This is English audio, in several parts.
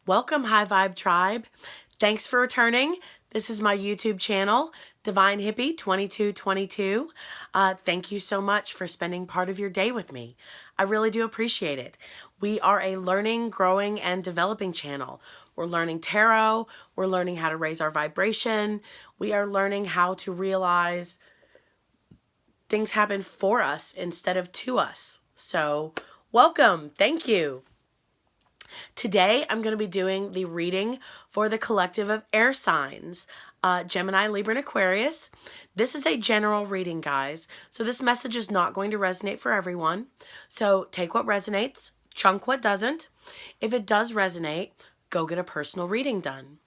Welcome, High Vibe Tribe. Thanks for returning. This is my YouTube channel, Divine Hippie 2222. Thank you so much for spending part of your day with me. I really do appreciate it. We are a learning, growing, and developing channel. We're learning tarot. We're learning how to raise our vibration. We are learning how to realize things happen for us instead of to us. So, welcome. Thank you. Today, I'm going to be doing the reading for the collective of air signs, Gemini, Libra, and Aquarius. This is a general reading, guys. So this message is not going to resonate for everyone. So take what resonates, chunk what doesn't. If it does resonate, go get a personal reading done.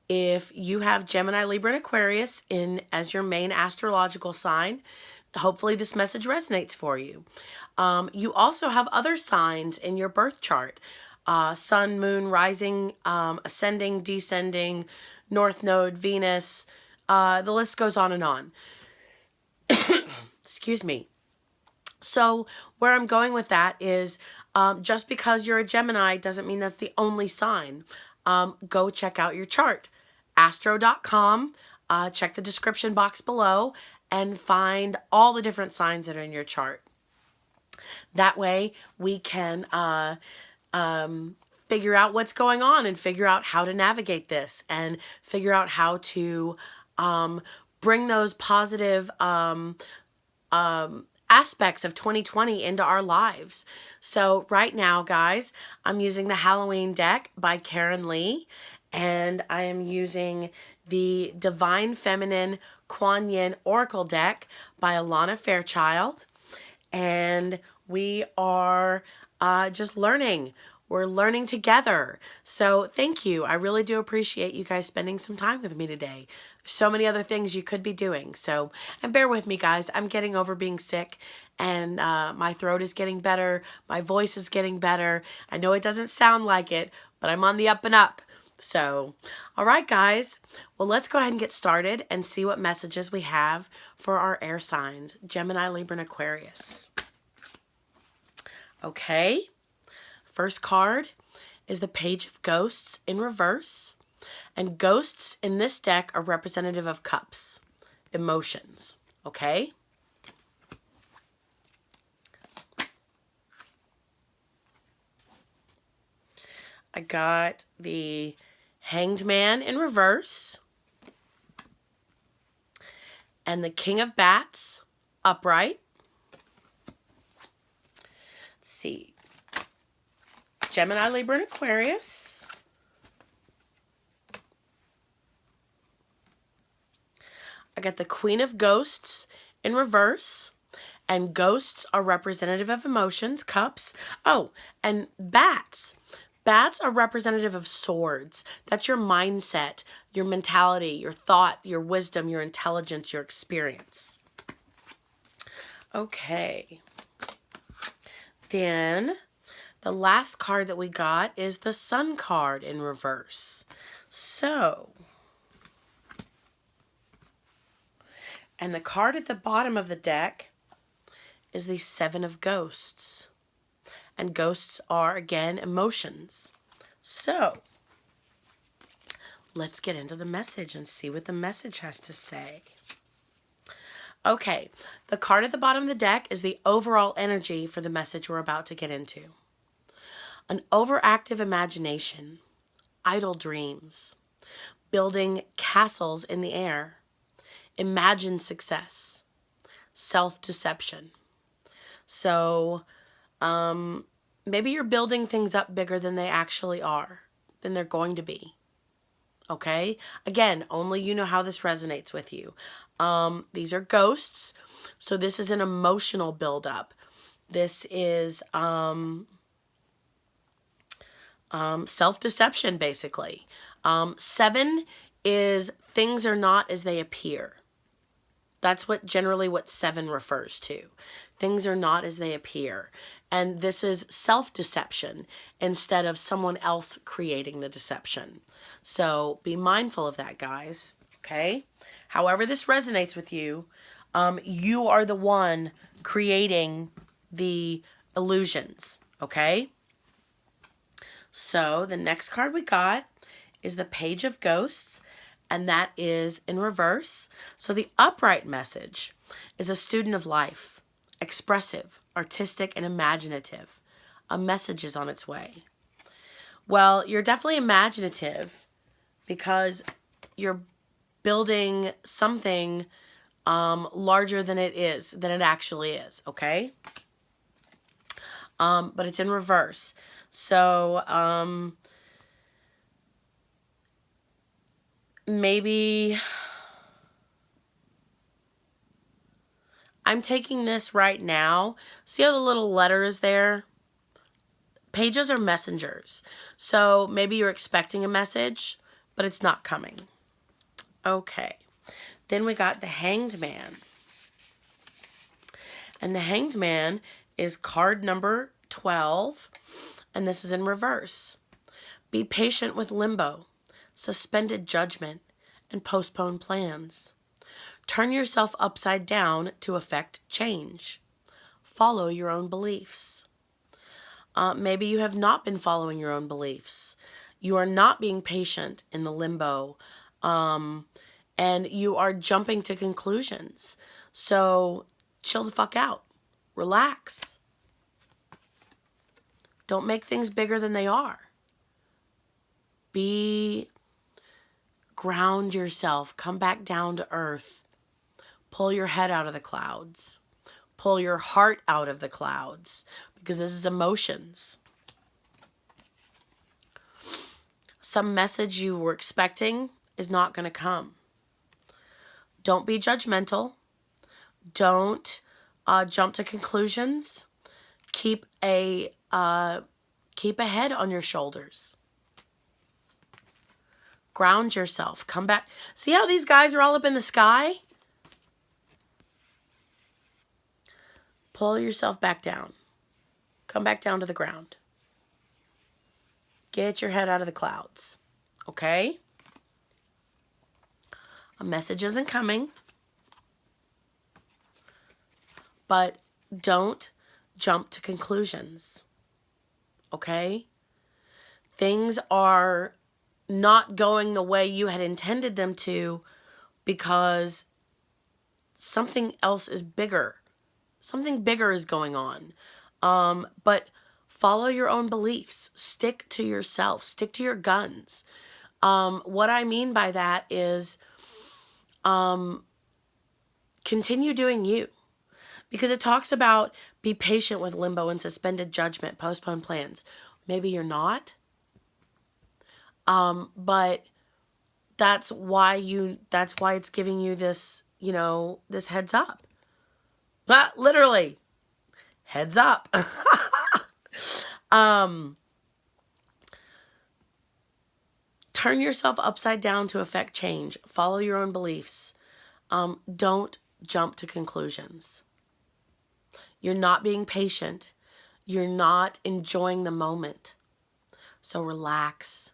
If you have Gemini, Libra, and Aquarius as your main astrological sign, hopefully this message resonates for you. You also have other signs in your birth chart. Sun, moon, rising, ascending, descending, north node, Venus. The list goes on and on. Excuse me. So where I'm going with that is just because you're a Gemini doesn't mean that's the only sign. Go check out your chart. Astro.com. Check the description box below and find all the different signs that are in your chart. That way we can figure out what's going on and figure out how to navigate this and figure out how to bring those positive aspects of 2020 into our lives. So right now, guys, I'm using the Halloween deck by Karen Lee, and I am using the Divine Feminine Kuan Yin Oracle deck by Alana Fairchild. And we are just learning. We're learning together. So thank you. I really do appreciate you guys spending some time with me today. So many other things you could be doing. So, and bear with me, guys. I'm getting over being sick, and my throat is getting better. My voice is getting better. I know it doesn't sound like it, but I'm on the up and up. So, all right, guys. Well, let's go ahead and get started and see what messages we have for our air signs, Gemini, Libra, and Aquarius. Okay. First card is the Page of Ghosts in reverse. And ghosts in this deck are representative of cups, emotions. Okay? I got the Hanged Man in reverse. And the King of Bats upright. Let's see. Gemini, Libra, and Aquarius. I got the Queen of Ghosts in reverse. And ghosts are representative of emotions, cups. Oh, and bats. Bats are representative of swords. That's your mindset, your mentality, your thought, your wisdom, your intelligence, your experience. Okay. Then the last card that we got is the Sun card in reverse. So, and the card at the bottom of the deck is the Seven of Ghosts. And ghosts are, again, emotions. So, let's get into the message and see what the message has to say. Okay, the card at the bottom of the deck is the overall energy for the message we're about to get into. An overactive imagination, idle dreams, building castles in the air, imagined success, self-deception. So, maybe you're building things up bigger than they actually are, than they're going to be. Okay? Again, only you know how this resonates with you. These are ghosts, so this is an emotional buildup. This is self-deception, basically. 7 is things are not as they appear. That's generally what 7 refers to. Things are not as they appear. And this is self-deception instead of someone else creating the deception. So be mindful of that, guys. Okay? However this resonates with you, you are the one creating the illusions. Okay? So the next card we got is the Page of Ghosts, and that is in reverse. So the upright message is a student of life, expressive, artistic, and imaginative. A message is on its way. Well, you're definitely imaginative because you're building something larger than it actually is, okay? But it's in reverse. So, maybe I'm taking this right now. See how the little letter is there? Pages are messengers. So maybe you're expecting a message, but it's not coming. Okay. Then we got the Hanged Man. And the Hanged Man is card number 12. And this is in reverse. Be patient with limbo, suspended judgment, and postponed plans. Turn yourself upside down to effect change. Follow your own beliefs. Maybe you have not been following your own beliefs. You are not being patient in the limbo. And you are jumping to conclusions. So chill the fuck out. Relax. Don't make things bigger than they are. Ground yourself. Come back down to earth. Pull your head out of the clouds. Pull your heart out of the clouds. Because this is emotions. Some message you were expecting is not going to come. Don't be judgmental. Don't jump to conclusions. Keep a head on your shoulders. Ground yourself. Come back. See how these guys are all up in the sky? Pull yourself back down. Come back down to the ground. Get your head out of the clouds. Okay? A message isn't coming. But don't jump to conclusions. Okay? Things are not going the way you had intended them to because something else is bigger. Something bigger is going on. But follow your own beliefs. Stick to yourself. Stick to your guns. What I mean by that is continue doing you. Because it talks about be patient with limbo and suspended judgment, postpone plans. Maybe you're not. But that's why it's giving you this, this heads up. But literally, heads up. Turn yourself upside down to effect change. Follow your own beliefs. Don't jump to conclusions. You're not being patient. You're not enjoying the moment. So relax.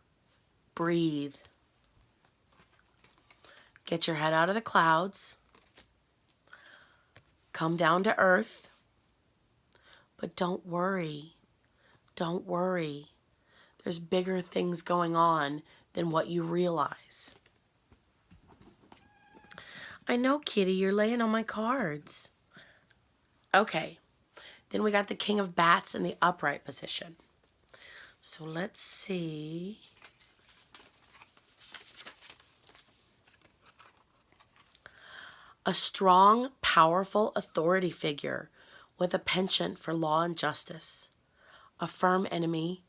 Breathe. Get your head out of the clouds. Come down to earth. But don't worry. Don't worry. There's bigger things going on than what you realize. I know, Kitty, you're laying on my cards. Okay. Then we got the King of Bats in the upright position. So let's see. A strong, powerful authority figure with a penchant for law and justice. A firm enemy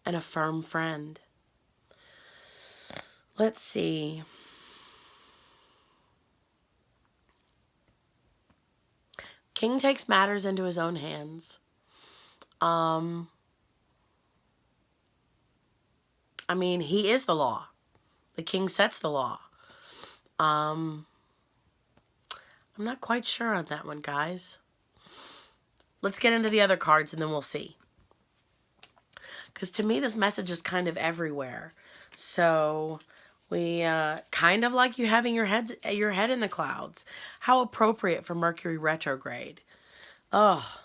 and a firm friend. Let's see. King takes matters into his own hands. I mean, he is the law. The king sets the law. I'm not quite sure on that one, guys. Let's get into the other cards and then we'll see. Because to me, this message is kind of everywhere. So we kind of like you having your head in the clouds. How appropriate for Mercury retrograde. Oh,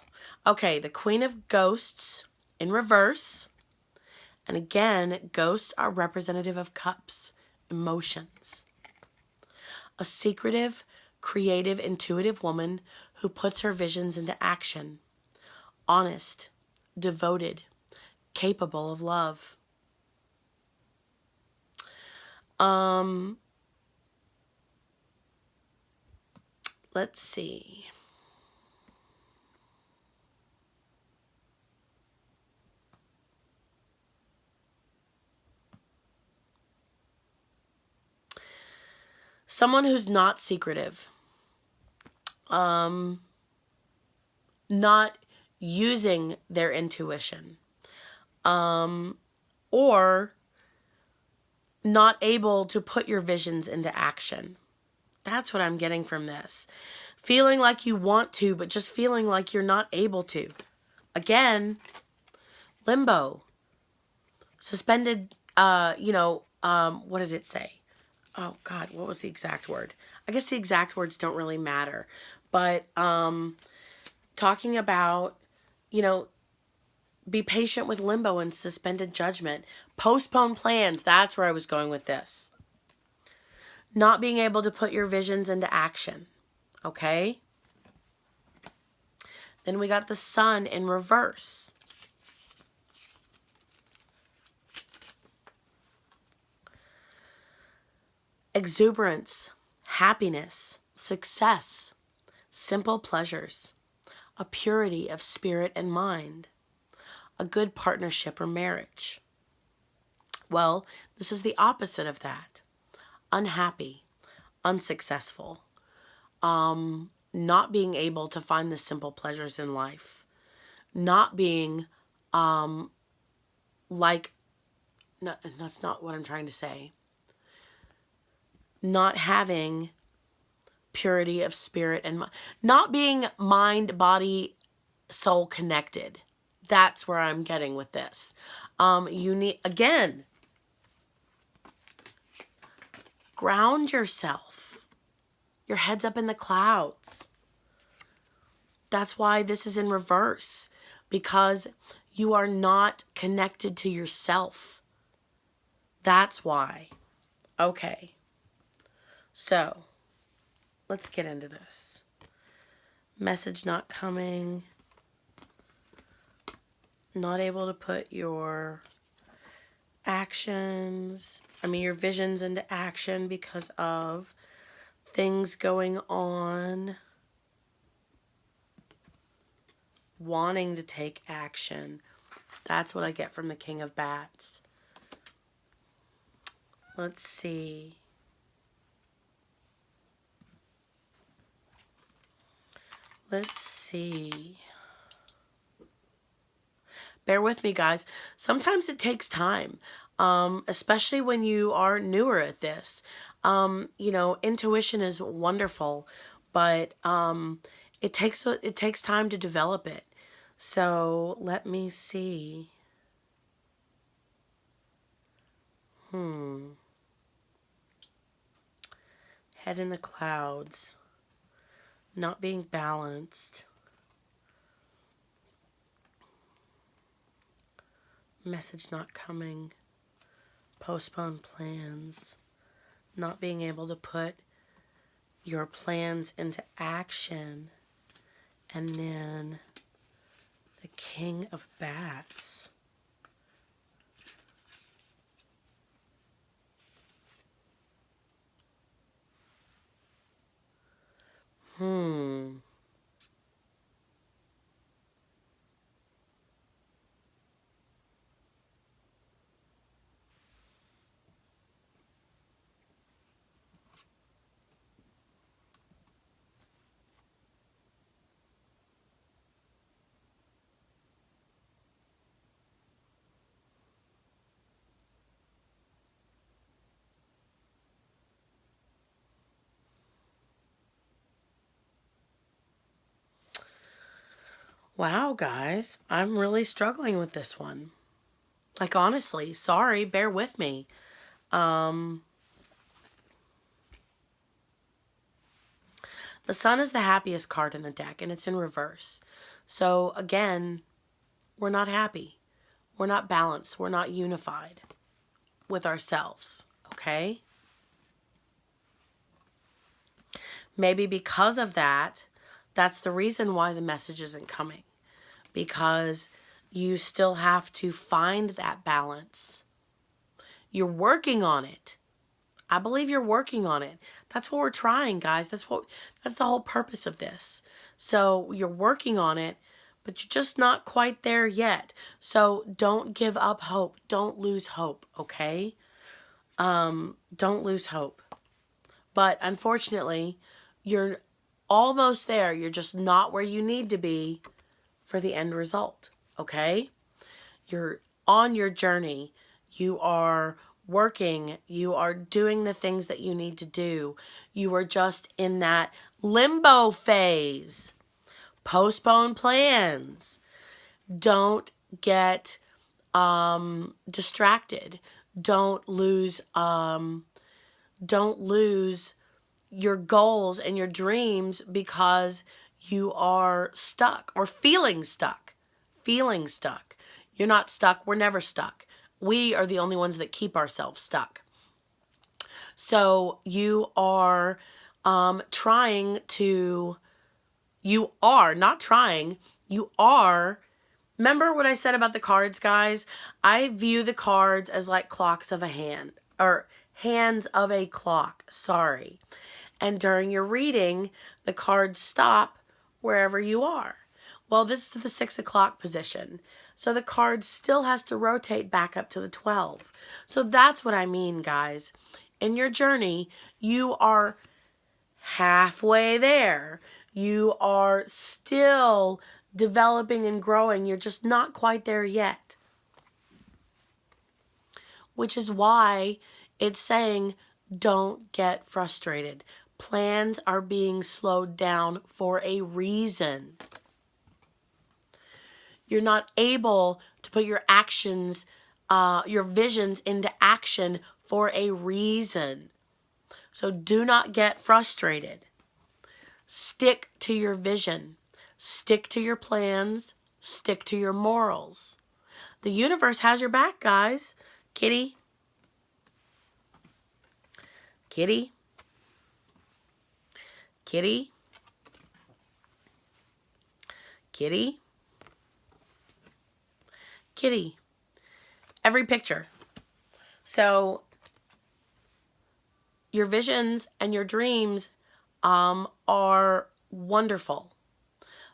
okay. The Queen of Ghosts in reverse. And again, ghosts are representative of cups, emotions. A secretive, creative, intuitive woman who puts her visions into action. Honest, devoted, capable of love. Let's see. Someone who's not secretive. Not using their intuition. Or not able to put your visions into action. That's what I'm getting from this. Feeling like you want to, but just feeling like you're not able to. Again, limbo. Suspended, what did it say? Oh, God, what was the exact word? I guess the exact words don't really matter. But talking about, be patient with limbo and suspended judgment. Postpone plans. That's where I was going with this. Not being able to put your visions into action. Okay? Then we got the sun in reverse. Exuberance, happiness, success, simple pleasures, a purity of spirit and mind, a good partnership or marriage. Well, this is the opposite of that. Unhappy, unsuccessful, not being able to find the simple pleasures in life, not being no, that's not what I'm trying to say. Not having purity of spirit and mind, not being mind, body, soul connected. That's where I'm getting with this. You need, again, ground yourself. Your head's up in the clouds. That's why this is in reverse, because you are not connected to yourself. That's why. Okay. So, let's get into this. Message not coming. Not able to put your your visions into action because of things going on. Wanting to take action. That's what I get from the King of Bats. Let's see. Let's see. Bear with me, guys. Sometimes it takes time, especially when you are newer at this. Intuition is wonderful, but it takes time to develop it. So let me see. Head in the clouds. Not being balanced. Message not coming. Postpone plans. Not being able to put your plans into action. And then the King of Bats. Wow, guys, I'm really struggling with this one. Like, honestly, sorry, bear with me. The Sun is the happiest card in the deck, and it's in reverse. So, again, we're not happy. We're not balanced. We're not unified with ourselves, okay? Maybe because of that, that's the reason why the message isn't coming. Because you still have to find that balance. You're working on it. I believe you're working on it. That's what we're trying, guys. That's the whole purpose of this. So you're working on it, but you're just not quite there yet. So don't give up hope. Don't lose hope, okay? Don't lose hope. But unfortunately, you're almost there. You're just not where you need to be for the end result, okay? You're on your journey. You are working. You are doing the things that you need to do. You are just in that limbo phase. Postpone plans. Don't get distracted. Don't lose your goals and your dreams because you are stuck or feeling stuck. Feeling stuck. You're not stuck. We're never stuck. We are the only ones that keep ourselves stuck. So you are remember what I said about the cards, guys? I view the cards as like clocks of a hand, or hands of a clock, sorry. And during your reading, the cards stop wherever you are. Well, this is the 6 o'clock position. So the card still has to rotate back up to the 12. So that's what I mean, guys. In your journey, you are halfway there. You are still developing and growing. You're just not quite there yet. Which is why it's saying don't get frustrated. Plans are being slowed down for a reason. You're not able to put your actions, your visions into action for a reason. So do not get frustrated. Stick to your vision. Stick to your plans. Stick to your morals. The universe has your back, guys. Kitty. Kitty. Kitty. Kitty. Kitty. Every picture. So your visions and your dreams are wonderful,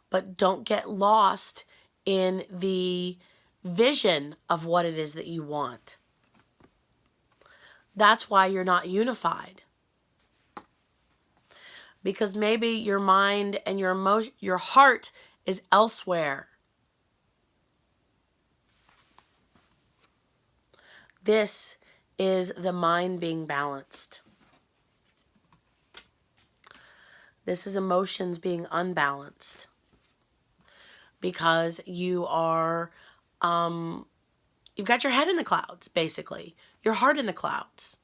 but don't get lost in the vision of what it is that you want. That's why you're not unified. Because maybe your mind and your heart is elsewhere. This is the mind being balanced. This is emotions being unbalanced. Because you are, you've got your head in the clouds, basically. Your heart in the clouds.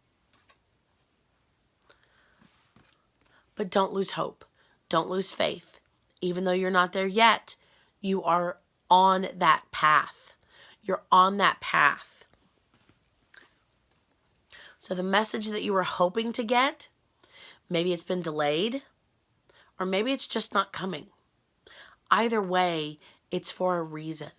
But don't lose hope. Don't lose faith. Even though you're not there yet, you are on that path. You're on that path. So the message that you were hoping to get, maybe it's been delayed, or maybe it's just not coming. Either way, it's for a reason.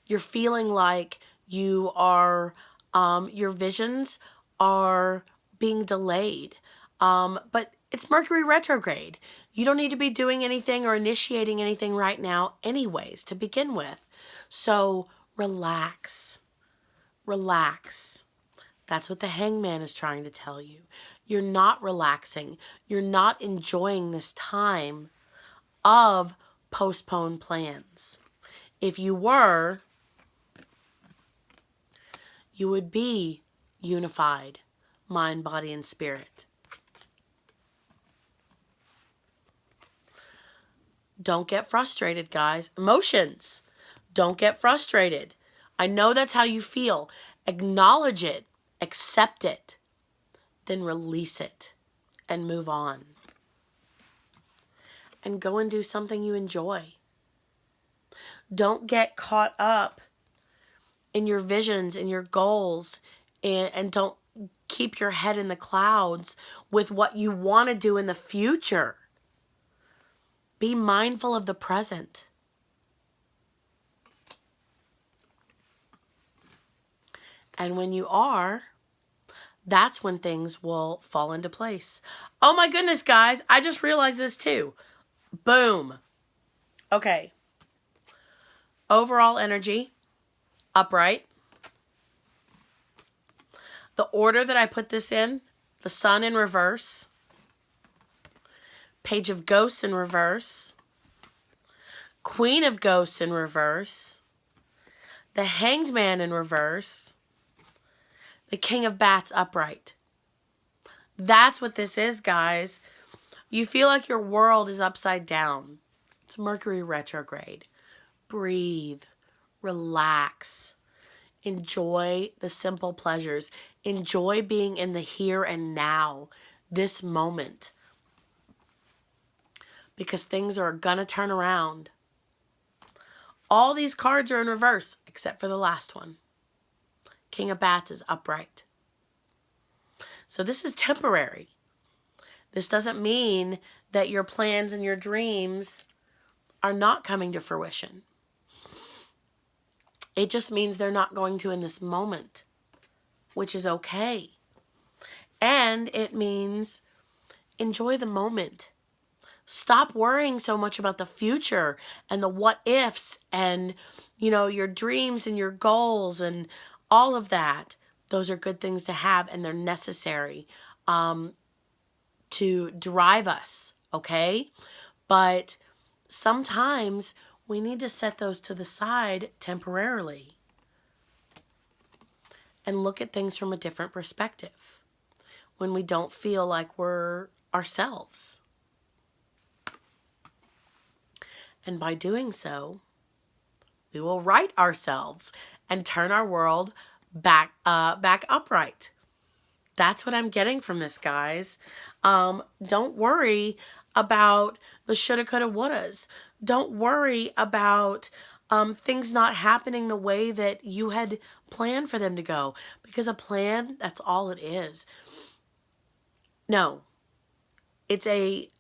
You're feeling like you are, your visions are being delayed. But it's Mercury retrograde. You don't need to be doing anything or initiating anything right now anyways to begin with. So relax. Relax. That's what the Hangman is trying to tell you. You're not relaxing. You're not enjoying this time of postponed plans. If you were, you would be unified, mind, body, and spirit. Don't get frustrated, guys. Emotions. Don't get frustrated. I know that's how you feel. Acknowledge it. Accept it. Then release it and move on. And go and do something you enjoy. Don't get caught up in your visions and your goals, and don't keep your head in the clouds with what you want to do in the future. Be mindful of the present. And when you are, that's when things will fall into place. Oh my goodness, guys. I just realized this too. Boom. Okay. Overall energy, upright. The order that I put this in, the Sun in reverse, Page of Ghosts in reverse, Queen of Ghosts in reverse, the Hanged Man in reverse, the King of Bats upright. That's what this is, guys. You feel like your world is upside down. It's Mercury retrograde. Breathe. Relax. Enjoy the simple pleasures. Enjoy being in the here and now, this moment. Because things are going to turn around. All these cards are in reverse, except for the last one. King of Bats is upright. So this is temporary. This doesn't mean that your plans and your dreams are not coming to fruition. It just means they're not going to in this moment, which is okay. And it means enjoy the moment. Stop worrying so much about the future and the what ifs and, your dreams and your goals and all of that. Those are good things to have, and they're necessary to drive us, okay? But sometimes we need to set those to the side temporarily and look at things from a different perspective when we don't feel like we're ourselves. And by doing so, we will right ourselves and turn our world back upright. That's what I'm getting from this, guys. Don't worry about the shoulda, coulda, wouldas. Don't worry about things not happening the way that you had planned for them to go. Because a plan, that's all it is. No. It's a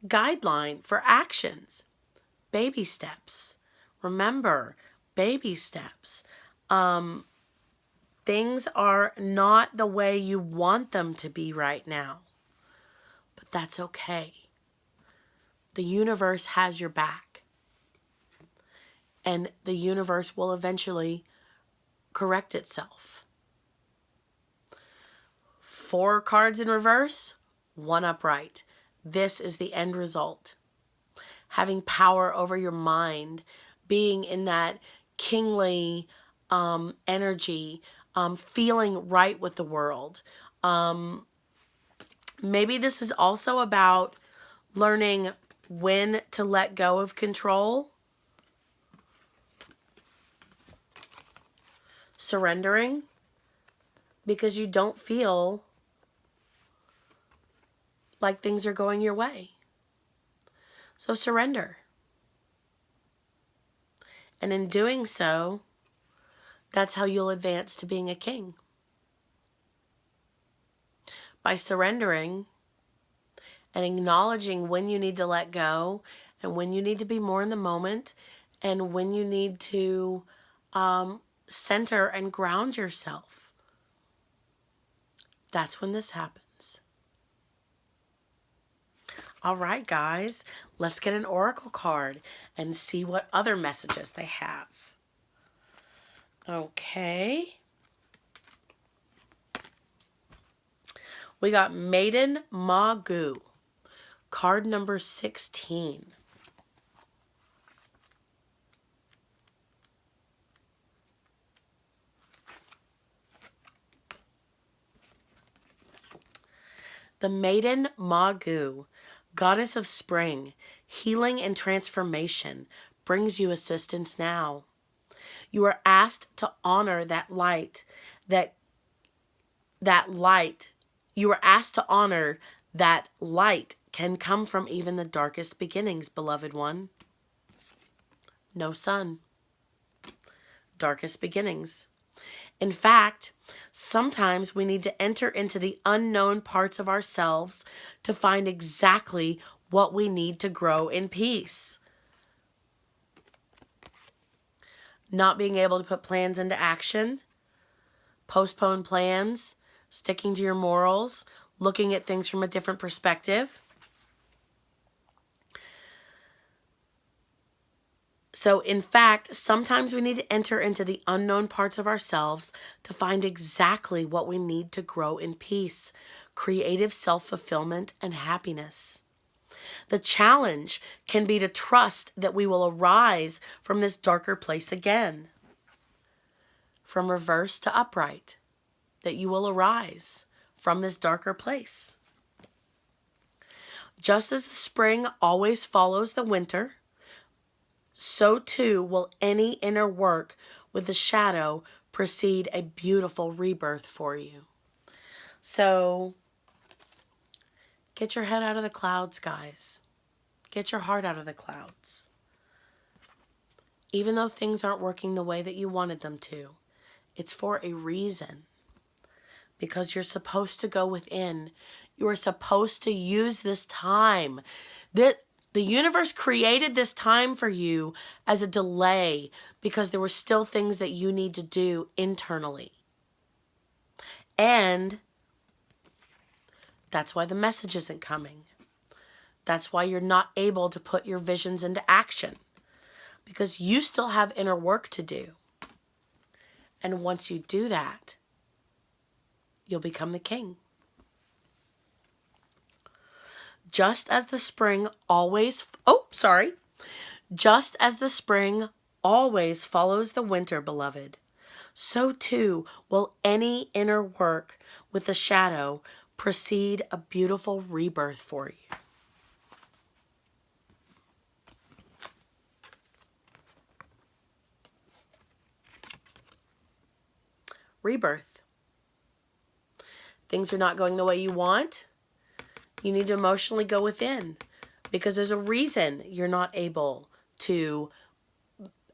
guideline for actions. Baby steps. Remember, baby steps. Things are not the way you want them to be right now. But that's okay. The universe has your back. And the universe will eventually correct itself. 4 cards in reverse, 1 upright. This is the end result. Having power over your mind, being in that kingly energy, feeling right with the world. Maybe this is also about learning when to let go of control. Surrendering. Because you don't feel like things are going your way. So surrender. And in doing so, that's how you'll advance to being a king. By surrendering and acknowledging when you need to let go and when you need to be more in the moment and when you need to center and ground yourself. That's when this happens. All right, guys, let's get an oracle card and see what other messages they have. Okay. We got Maiden Magu, card number 16. The Maiden Magu, goddess of spring, healing and transformation, brings you assistance now. You are asked to honor that light, that light. You are asked to honor that light can come from even the darkest beginnings, beloved one. no sun. Darkest beginnings. In fact, sometimes we need to enter into the unknown parts of ourselves to find exactly what we need to grow in peace. Not being able to put plans into action, postpone plans, sticking to your morals, looking at things from a different perspective. So, in fact, sometimes we need to enter into the unknown parts of ourselves to find exactly what we need to grow in peace, creative self-fulfillment, and happiness. The challenge can be to trust that we will arise from this darker place again, from reverse to upright, that you will arise from this darker place. Just as the spring always follows the winter, so too will any inner work with the shadow precede a beautiful rebirth for you. So get your head out of the clouds, guys. Get your heart out of the clouds. Even though things aren't working the way that you wanted them to, it's for a reason. Because you're supposed to go within. You are supposed to use this time. The universe created this time for you as a delay because there were still things that you need to do internally. And that's why the message isn't coming. That's why you're not able to put your visions into action, because you still have inner work to do. And once you do that, you'll become the king. Just as the spring always follows the winter, beloved, so too will any inner work with the shadow precede a beautiful rebirth for you. Rebirth. Things are not going the way you want. You need to emotionally go within, because there's a reason you're not able to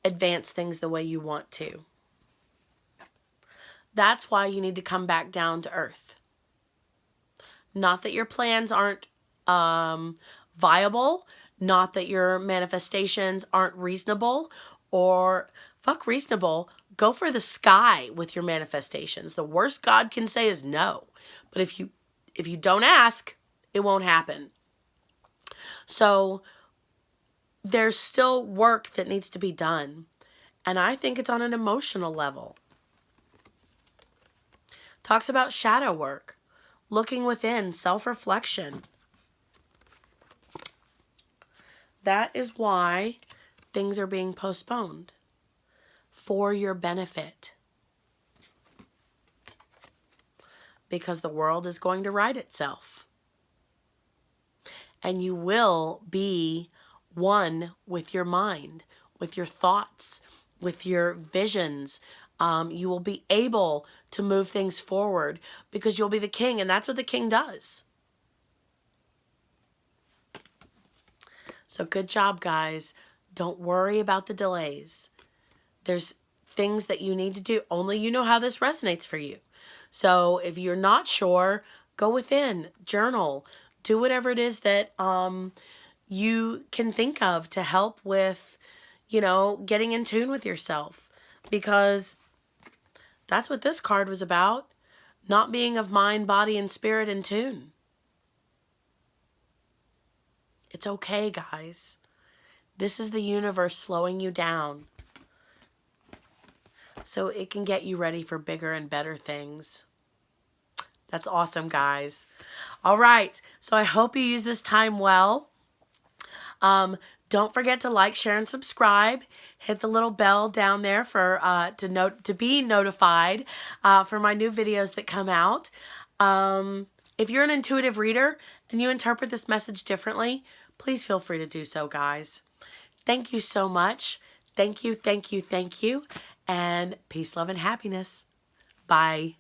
advance things the way you want to. That's why you need to come back down to earth. Not that your plans aren't viable, not that your manifestations aren't reasonable, or fuck reasonable. Go for the sky with your manifestations. The worst God can say is no. But if you don't ask, it won't happen. So there's still work that needs to be done. And I think it's on an emotional level. Talks about shadow work, looking within, self-reflection. That is why things are being postponed. For your benefit. Because the world is going to right itself. And you will be one with your mind, with your thoughts, with your visions. You will be able to move things forward because you'll be the king, and that's what the king does. So good job, guys. Don't worry about the delays. There's things that you need to do. Only you know how this resonates for you. So if you're not sure, go within, journal, do whatever it is that you can think of to help with, getting in tune with yourself. Because that's what this card was about. Not being of mind, body, and spirit in tune. It's okay, guys. This is the universe slowing you down, so it can get you ready for bigger and better things. That's awesome, guys. All right. So I hope you use this time well. Don't forget to like, share, and subscribe. Hit the little bell down there for to be notified for my new videos that come out. If you're an intuitive reader and you interpret this message differently, please feel free to do so, guys. Thank you so much. Thank you, thank you, thank you. And peace, love, and happiness. Bye.